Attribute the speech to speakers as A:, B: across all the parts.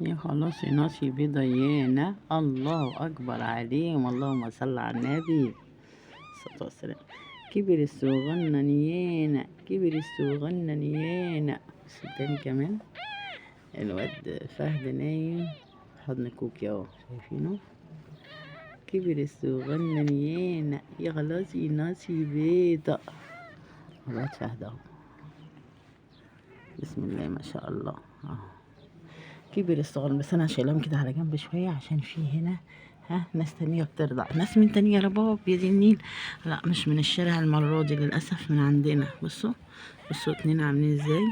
A: يا خلاص يا ناس بيضيانا، الله أكبر عليهم، اللهم صل على النبي الصلاة والسلام. كبر الصغنن يانا، كبر الصغنن يانا. بس التاني كمان الواد فهد نايم في حضن كوكي اهو، شايفينه؟ كبر الصغنن يانا، يا خلاص يا ناسي بيضة. الواد فهد اهو، بسم الله ما شاء الله اهو. كبر الصغنن، بس انا شايلهم كده على جنب شويه عشان في هنا ناس تانية بترضع. ناس من تانية يا رباب يا دي النيل؟ لا مش من الشارع المرة دي للأسف، من عندنا. بصوا بصوا اتنين عاملين ازاي،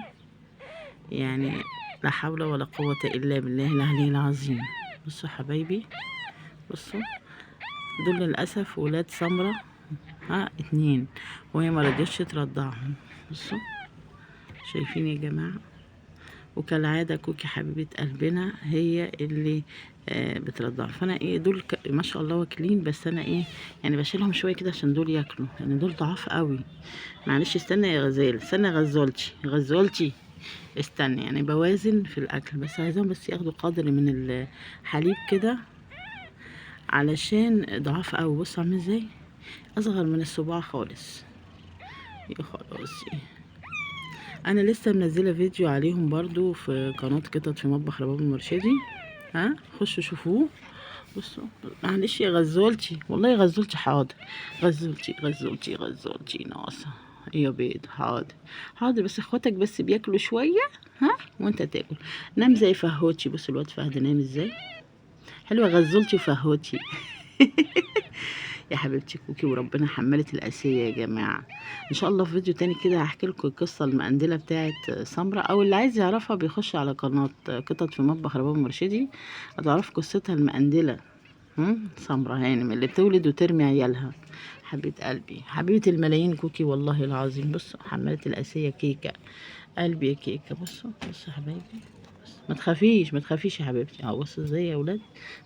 A: يعني لا حول ولا قوة إلا بالله العلي العظيم. بصوا حبايبي، بصوا دول للأسف ولاد سمرة اتنين، وهي مرضتش ترضعهم. بصوا شايفين يا جماعة؟ وكالعادة كوكي حبيبة قلبنا هي اللي بترضع. فانا ايه دول ما شاء الله واكلين، بس انا ايه يعني بشيلهم شويه كده عشان دول ياكلوا، يعني دول ضعاف قوي. معلش استنى يا غزال، استنى يا غزولتي، غزولتي استنى، يعني بوازن في الاكل، بس عايزاهم بس ياخدوا قدر من الحليب كده علشان ضعاف قوي. بصوا عاملين ازاي، اصغر من الصباع خالص. يا خلاصي انا لسه منزله فيديو عليهم برضو في قناه قطط في مطبخ رباب المرشدي، خشوا شوفوه. بصوا معلش يا غزولتي، والله يا غزولتي حاضر، غزولتي غزولتي غزولتي ناقصه يا بيض، حاضر حاضر، بس اخواتك بس بياكلوا شويه وانت تاكل. نام زي فهوتي. بص الواد فهد نايم ازاي، حلوه غزولتي وفهوتي. يا حبيبتي كوكي، وربنا حملت القاسية يا جماعة. ان شاء الله في فيديو تاني كده هحكي لكم القصة المقندلة بتاعت سمرة، او اللي عايز يعرفها بيخش على قناة قطط في مطبخ رباب مرشدي هتعرف قصتها المقندلة. سمرة هانم اللي بتولد وترمي عيالها، حبيبة قلبي، حبيبة الملايين كوكي والله العظيم. بصوا حملت القاسية كيكة قلبي يا كيكة. بصوا بصوا يا حبايبي، ما تخافيش ما تخافيش يا حبيبتي اهو. بصوا ازاي يا ولاد،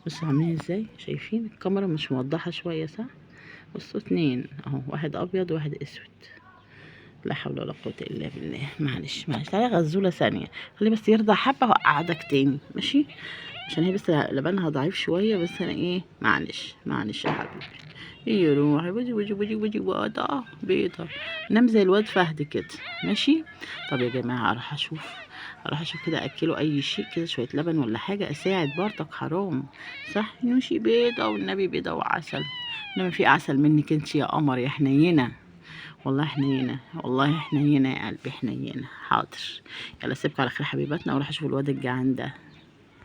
A: بصوا عاملين ازاي، شايفين الكاميرا مش موضحة شوية صح؟ بصوا اتنين اهو، واحد ابيض وواحد اسود. لا حول ولا قوة الا بالله. معلش معلش، تعالى غزولة ثانية، خلي بس يرضع حبة وأقعدك تاني ماشي، عشان هي بس لبنها ضعيف شوية، بس انا ايه معلش معلش يا حبيبي. ايه روحي، بوجي بوجي بوجي بوجي بيضة بيضة. نام زي الواد فهد كده ماشي. طب يا جماعة اروح اشوف كده اكله اي شيء كده، شوية لبن ولا حاجة اساعد برضك، حرام صح نوشي بيضة والنبي، بيضة وعسل. انما في عسل منك انت يا قمر يا حنينة، والله حنينة، والله حنينة يا قلبي حنينة. حاضر، يلا سيبكوا على خير حبيباتنا، واروح اشوف الواد الجعان ده.